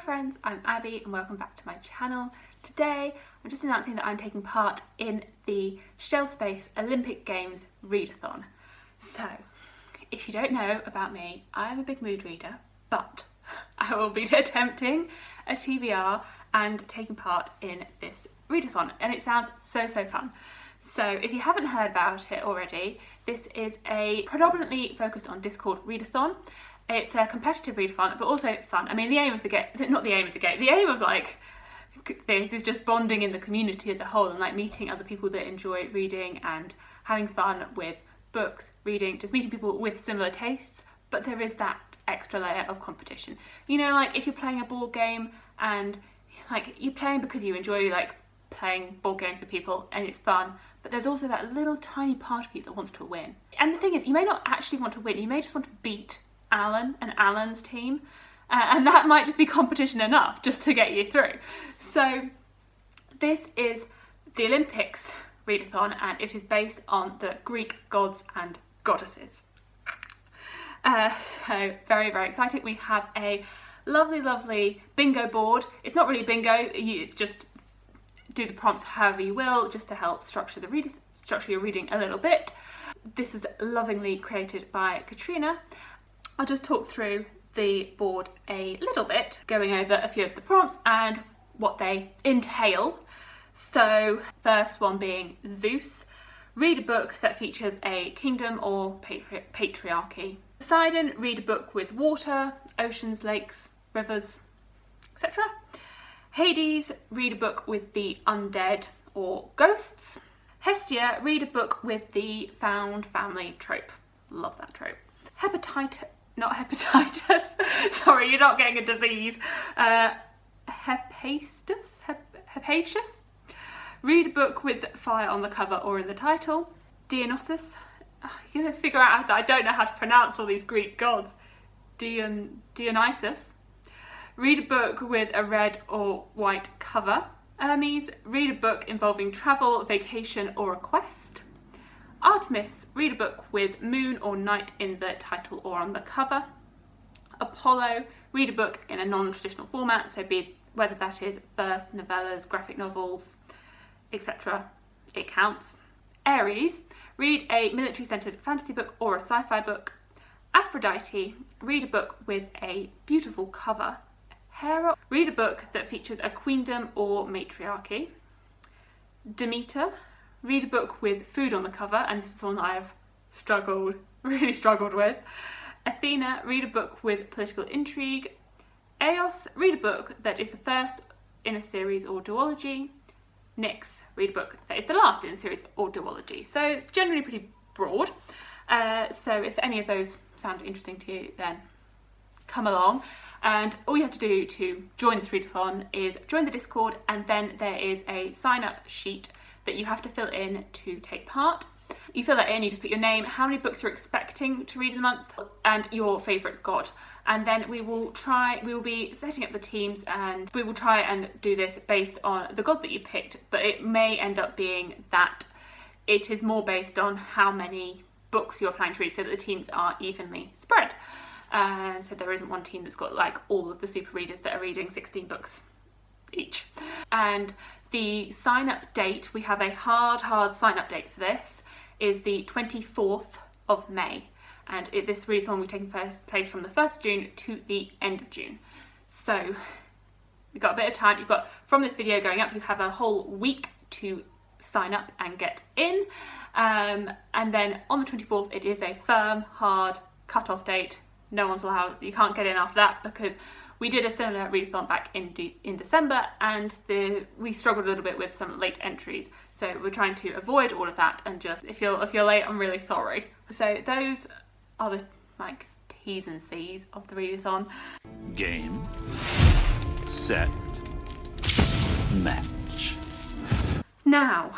friends, I'm Abby and welcome back to my channel. Today I'm just announcing that I'm taking part in the Shell Space Olympic Games Readathon. So, if you don't know about me, I'm a big mood reader, but I will be attempting a TBR and taking part in this readathon, and it sounds so fun. So if you haven't heard about it already, this is a predominantly focused on Discord readathon. It's a competitive readathon, but also fun. I mean, the aim of the game, not the aim of the game, the aim of like this is just bonding in the community as a whole and like meeting other people that enjoy reading and having fun with books, reading, just meeting people with similar tastes. But there is that extra layer of competition. You know, like if you're playing a board game and like you're playing because you enjoy like playing board games with people and it's fun, but there's also that little tiny part of you that wants to win. And the thing is, you may not actually want to win, you may just want to beat Alan and Alan's team, and that might just be competition enough just to get you through. So this is the Olympics readathon, and it is based on the Greek gods and goddesses. So very exciting. We have a lovely bingo board. It's not really bingo, it's just do the prompts however you will, just to help structure your reading a little bit. This was lovingly created by Katrina. I'll just talk through the board a little bit, going over a few of the prompts and what they entail. So first one being Zeus. Read a book that features a kingdom or patriarchy. Poseidon, read a book with water, oceans, lakes, rivers, etc. Hades, read a book with the undead or ghosts. Hestia, read a book with the found family trope. Love that trope. Not hepatitis, sorry, you're not getting a disease. Hepacious, read a book with fire on the cover or in the title. Dionysus, you're gonna figure out that I don't know how to pronounce all these Greek gods. Dionysus, read a book with a red or white cover. Hermes, read a book involving travel, vacation or a quest. Artemis, read a book with moon or night in the title or on the cover. Apollo, read a book in a non-traditional format, so whether that is verse, novellas, graphic novels, etc. It counts. Aries, read a military-centered fantasy book or a sci-fi book. Aphrodite, read a book with a beautiful cover. Hera, read a book that features a queendom or matriarchy. Demeter, read a book with food on the cover, and this is one that I have really struggled with. Athena, read a book with political intrigue. Eos, read a book that is the first in a series or duology. Nyx, read a book that is the last in a series or duology. So generally pretty broad. So if any of those sound interesting to you, then come along. And all you have to do to join this readathon is join the Discord, and then there is a sign up sheet that you have to fill in to take part. You fill that in, you just put your name, how many books you're expecting to read in the month, and your favourite god. And then we will be setting up the teams, and we will try and do this based on the god that you picked, but it may end up being that it is more based on how many books you're planning to read, so that the teams are evenly spread. And so there isn't one team that's got like all of the super readers that are reading 16 books each. And the sign up date, we have a hard sign up date for this, is the 24th of May. And this readathon will be taking place from the 1st of June to the end of June. So we've got a bit of time. You've got, from this video going up, you have a whole week to sign up and get in. And then on the 24th, it is a firm, hard cut-off date. No one's allowed, you can't get in after that, because we did a similar readathon back in December, and we struggled a little bit with some late entries. So we're trying to avoid all of that, and just if you're late, I'm really sorry. So those are the like T's and C's of the readathon. Game, set, match. Now,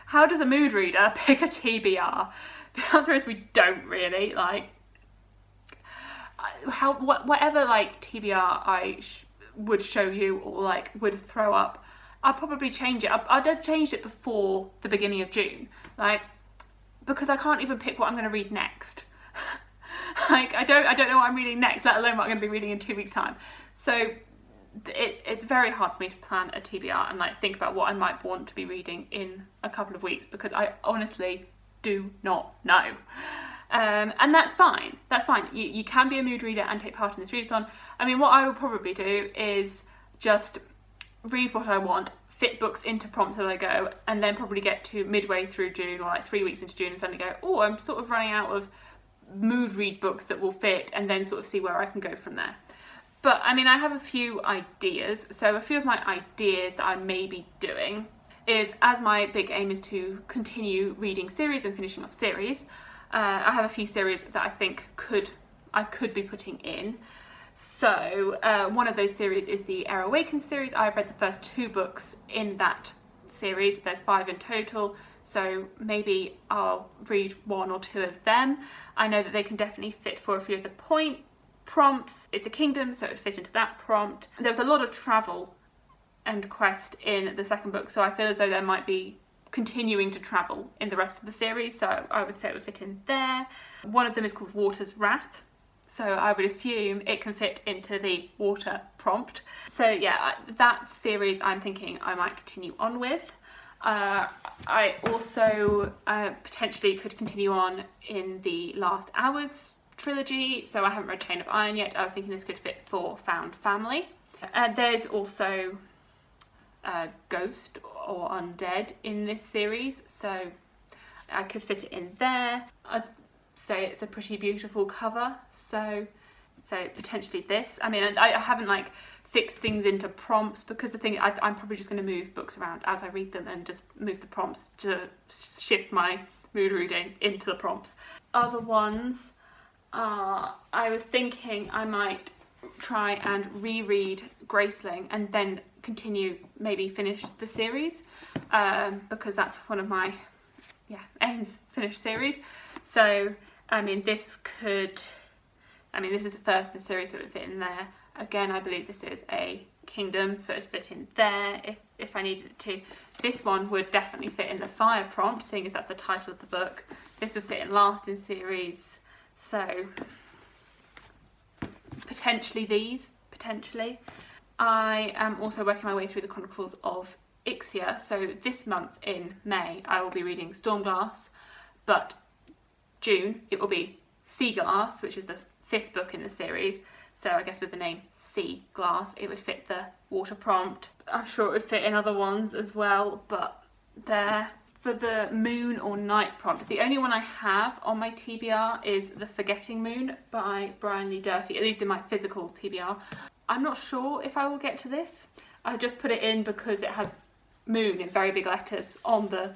how does a mood reader pick a TBR? The answer is we don't really. Like, whatever like TBR I would show you or like would throw up, I'll probably change it. I'd have changed it before the beginning of June, like, because I can't even pick what I'm going to read next. Like I don't know what I'm reading next, let alone what I'm going to be reading in 2 weeks' time. So it's very hard for me to plan a TBR and like think about what I might want to be reading in a couple of weeks, because I honestly do not know. And that's fine. That's fine. You can be a mood reader and take part in this readathon. I mean, what I will probably do is just read what I want, fit books into prompts as I go, and then probably get to midway through June or like 3 weeks into June and suddenly go, oh, I'm sort of running out of mood read books that will fit, and then sort of see where I can go from there. But I mean, I have a few ideas. So a few of my ideas that I may be doing is, as my big aim is to continue reading series and finishing off series, I have a few series that I think I could be putting in. So one of those series is the Air Awakens series. I've read the first 2 books in that series. There's 5 in total, so maybe I'll read 1 or 2 of them. I know that they can definitely fit for a few of the prompts. It's a kingdom, so it would fit into that prompt. There was a lot of travel and quest in the second book, so I feel as though there might be continuing to travel in the rest of the series, so I would say it would fit in there. One of them is called Water's Wrath, so I would assume it can fit into the water prompt. So yeah, that series I'm thinking I might continue on with. I also potentially could continue on in the Last Hours trilogy, so I haven't read Chain of Iron yet. I was thinking this could fit for Found Family. There's also Ghost or Undead in this series, so I could fit it in there. I'd say it's a pretty beautiful cover, so potentially this. I mean, I haven't like fixed things into prompts, because the thing I'm probably just going to move books around as I read them and just move the prompts to shift my mood reading into the prompts. Other ones, I was thinking I might try and reread Graceling and then continue, maybe finish the series, because that's one of my aims, finish series. So I mean, this is the first in series, so it would fit in there. Again, I believe this is a kingdom, so it would fit in there if I needed it to. This one would definitely fit in the fire prompt, seeing as that's the title of the book. This would fit in last in series, so potentially these, potentially. I am also working my way through the Chronicles of Ixia, so this month in May I will be reading Stormglass, but June it will be Sea Glass, which is the 5th book in the series, so I guess with the name Sea Glass it would fit the water prompt. I'm sure it would fit in other ones as well, but there. For the moon or night prompt, the only one I have on my TBR is The Forgetting Moon by Brian Lee Durfee, at least in my physical TBR. I'm not sure if I will get to this. I just put it in because it has moon in very big letters on the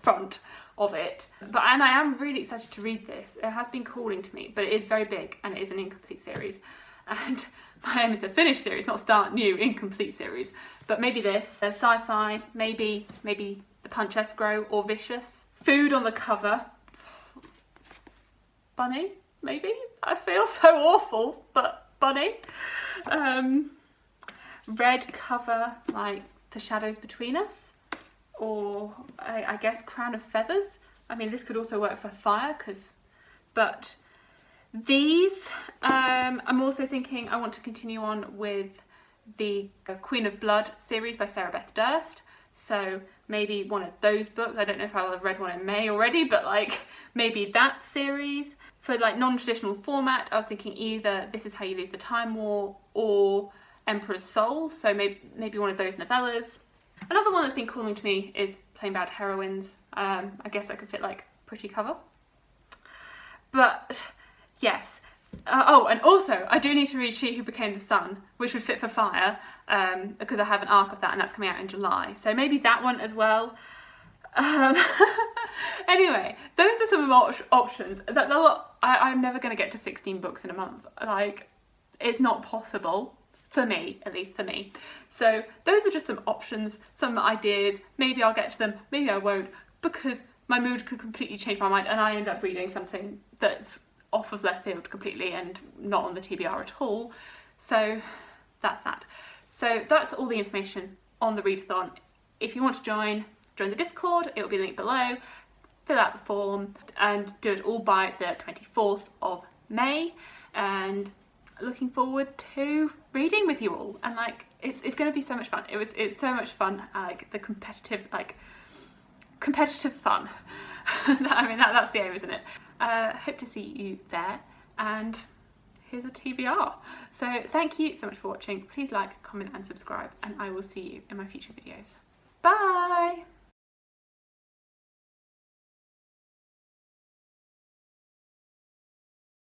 front of it. And I am really excited to read this. It has been calling to me, but it is very big and it is an incomplete series. And my aim is to finish series, not start new incomplete series. But maybe this, sci-fi, maybe The Punch Escrow or Vicious. Food on the cover. Bunny, maybe? I feel so awful, but bunny. Red cover, like The Shadows Between Us, or I guess Crown of Feathers. I mean, this could also work for fire, but these, I'm also thinking I want to continue on with the Queen of Blood series by Sarah Beth Durst. So maybe one of those books. I don't know if I'll have read one in May already, but like maybe that series. For like non-traditional format, I was thinking either This Is How You Lose the Time War or Emperor's Soul. So maybe one of those novellas. Another one that's been calling to me is Plain Bad Heroines. I guess I could fit like pretty cover. But yes. Oh, and also I do need to read She Who Became the Sun, which would fit for fire, because I have an arc of that and that's coming out in July. So maybe that one as well. Anyway, those are some options. That's a lot. I'm never going to get to 16 books in a month. Like, it's not possible. For me, at least for me. So those are just some options, some ideas. Maybe I'll get to them, maybe I won't, because my mood could completely change my mind and I end up reading something that's off of left field completely and not on the TBR at all. So that's that. So that's all the information on the readathon. If you want to join the Discord, it will be linked below. Fill out the form and do it all by the 24th of May. And looking forward to reading with you all, and like it's going to be so much fun. It's so much fun, like the competitive fun. I mean that's the aim, isn't it? Hope to see you there, and here's a TBR. So thank you so much for watching. Please like, comment and subscribe, and I will see you in my future videos. Bye!